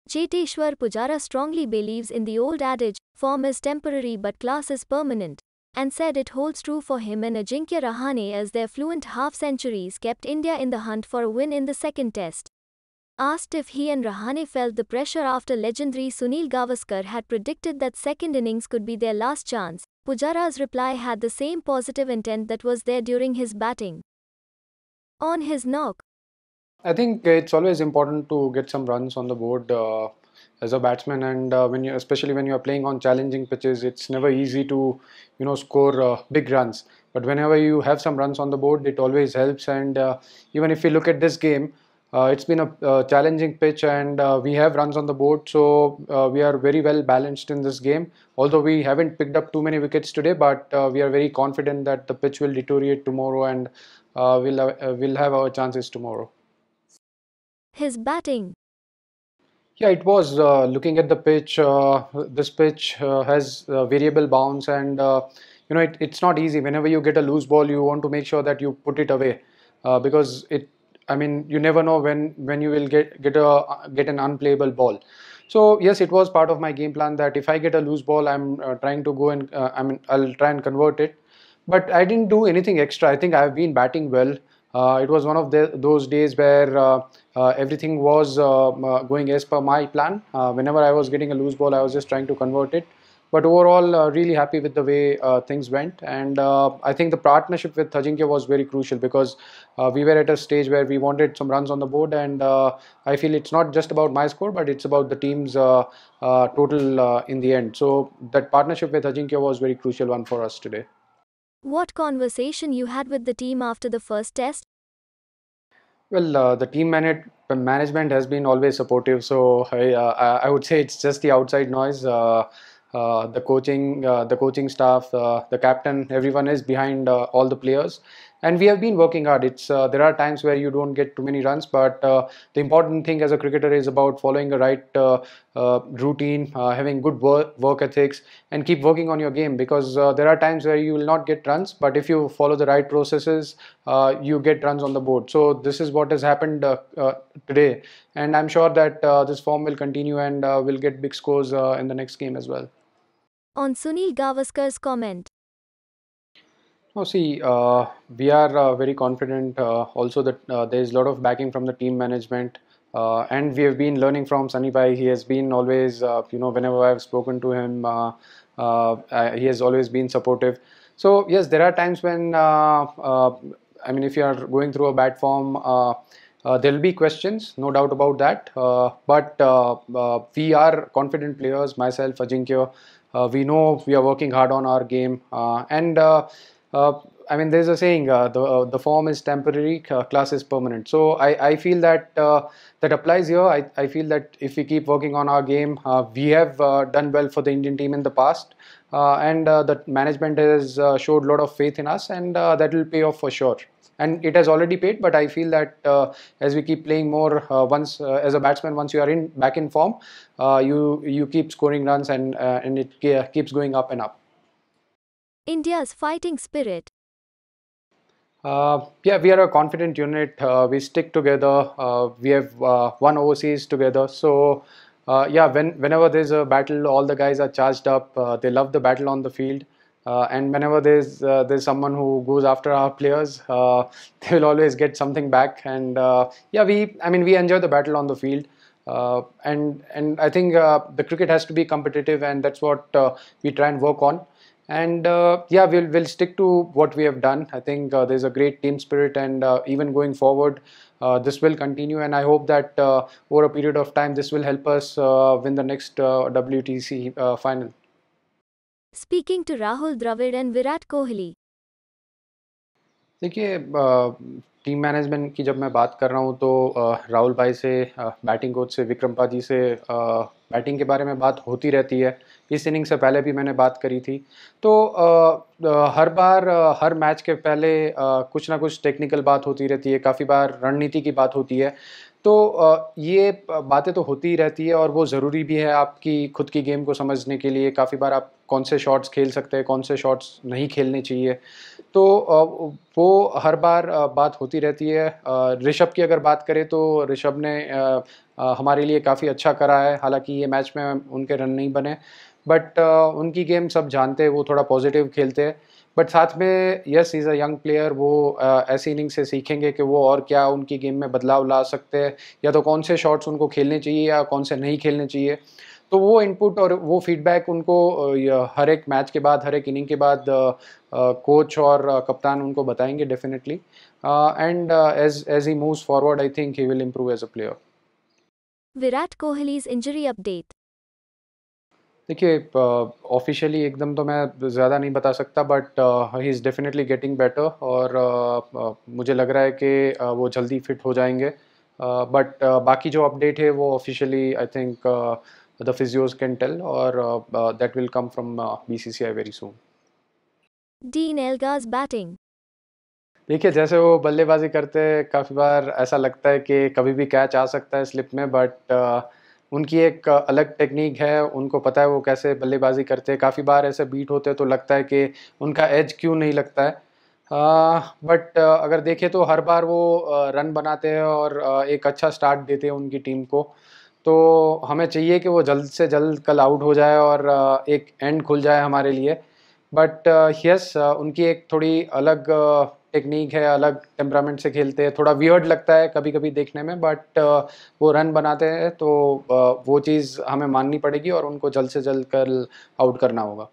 Cheteshwar Pujara strongly believes in the old adage, form is temporary but class is permanent, and said it holds true for him and Ajinkya Rahane as their fluent half-centuries kept India in the hunt for a win in the second test. Asked if he and Rahane felt the pressure after legendary Sunil Gavaskar had predicted that second innings could be their last chance, Pujara's reply had the same positive intent that was there during his batting. On his knock, I think it's always important to get some runs on the board as a batsman, and especially when you are playing on challenging pitches, it's never easy to, score big runs. But whenever you have some runs on the board, it always helps. And even if you look at this game, it's been a challenging pitch, and we have runs on the board, so we are very well balanced in this game. Although we haven't picked up too many wickets today, but we are very confident that the pitch will deteriorate tomorrow, and we'll have our chances tomorrow. his batting. Yeah, it was looking at the pitch. This pitch has variable bounce, and it's not easy. Whenever you get a loose ball, you want to make sure that you put it away because it. I mean, you never know when you will get an unplayable ball. So yes, it was part of my game plan that if I get a loose ball, I'm trying to go and I'll try and convert it. But I didn't do anything extra. I think I've been batting well. It was one of those days where everything was going as per my plan. Whenever I was getting a loose ball, I was just trying to convert it. But overall, really happy with the way things went. And I think the partnership with Ajinkya was very crucial because we were at a stage where we wanted some runs on the board. And I feel it's not just about my score, but it's about the team's total in the end. So that partnership with Ajinkya was very crucial one for us today. What conversation you had with the team after the first test? Well, the management has been always supportive, so I would say it's just the outside noise. The coaching staff, the captain, everyone is behind all the players, and we have been working hard. It's there are times where you don't get too many runs, but the important thing as a cricketer is about following the right routine, having good work ethics, and keep working on your game because there are times where you will not get runs, but if you follow the right processes, you get runs on the board. So this is what has happened today, and I'm sure that this form will continue and we'll get big scores in the next game as well. On Sunil Gavaskar's comment. Oh, see, we are very confident also that there is a lot of backing from the team management. And we have been learning from Sunny Bhai. He has been always, whenever I've spoken to him, he has always been supportive. So, yes, there are times when, if you are going through a bad form, there will be questions, no doubt about that. But we are confident players, myself, Ajinkya. We know we are working hard on our game. Uh, there's a saying, the form is temporary, class is permanent. So I feel that that applies here. I feel that if we keep working on our game, we have done well for the Indian team in the past, and the management has showed a lot of faith in us, and that will pay off for sure. And it has already paid, but I feel that as we keep playing more, once as a batsman, once you are back in form, you keep scoring runs, and it keeps going up and up. India's fighting spirit. Yeah, we are a confident unit. We stick together. We have won overseas together. So, yeah, whenever there's a battle, all the guys are charged up. They love the battle on the field. And whenever there's someone who goes after our players, they will always get something back. And yeah, we enjoy the battle on the field. And I think the cricket has to be competitive, and that's what we try and work on. And yeah, we'll stick to what we have done. I think there's a great team spirit, and even going forward, this will continue. And I hope that over a period of time, this will help us win the next WTC final. Speaking to Rahul Dravid and Virat Kohli. देखिए, team management की जब मैं बात कर रहा हूँ तो राहुल भाई से, बैटिंग कोच से, विक्रम पाजी से बैटिंग के बारे में बात होती रहती है। इस इनिंग से पहले भी मैंने बात करी थी। तो हर बार हर मैच के पहले कुछ ना कुछ टेक्निकल बात होती रहती है, काफ़ी बार रणनीति की बात होती है। तो ये बातें तो होती ही रहती है और वो ज़रूरी भी है आपकी खुद की गेम को समझने के लिए। काफ़ी बार आप कौन से शॉट्स खेल सकते हैं, कौन से शॉट्स नहीं खेलने चाहिए। तो वो हर बार बात होती रहती है। ऋषभ की अगर बात करें तो ऋषभ ने हमारे लिए काफ़ी अच्छा करा है। हालाँकि ये मैच में उनके रन नहीं बने, बट उनकी गेम सब जानते हैं, वो थोड़ा पॉजिटिव खेलते हैं। बट साथ में yes, he is a young player. वो ऐसी इनिंग से सीखेंगे कि वो और क्या उनकी गेम में बदलाव ला सकते हैं, या तो कौन से शॉट्स उनको खेलने चाहिए या कौन से नहीं खेलने चाहिए। तो वो इनपुट और वो फीडबैक उनको हर एक मैच के बाद, हर एक इनिंग के बाद कोच और कप्तान उनको बताएंगे definitely. And as he moves forward, I think he will improve as a player. Virat Kohli's injury update. देखिए, ऑफिशियली एकदम तो मैं ज़्यादा नहीं बता सकता, but he is definitely getting better. और मुझे लग रहा है कि वो जल्दी फिट हो जाएंगे। बट बाकी जो अपडेट है वो officially I think the physios can tell, और that will come from BCCI very soon. Dean Elgar's batting. देखिए, जैसे वो बल्लेबाज़ी करते हैं, काफ़ी बार ऐसा लगता है कि कभी भी कैच आ सकता है स्लिप में, बट उनकी एक अलग टेक्नीक है, उनको पता है वो कैसे बल्लेबाज़ी करते हैं। काफ़ी बार ऐसे बीट होते हैं तो लगता है कि उनका एज क्यों नहीं लगता है। बट अगर देखें तो हर बार वो रन बनाते हैं और एक अच्छा स्टार्ट देते हैं उनकी टीम को। तो हमें चाहिए कि वो जल्द से जल्द कल आउट हो जाए और एक एंड खुल जाए हमारे लिए। बट यस, उनकी एक थोड़ी अलग टेक्नीक है, अलग टेम्परामेंट से खेलते हैं। थोड़ा वियर्ड लगता है कभी-कभी देखने में, बट वो रन बनाते हैं, तो वो चीज़ हमें माननी पड़ेगी और उनको जल्द से जल्द कल आउट करना होगा।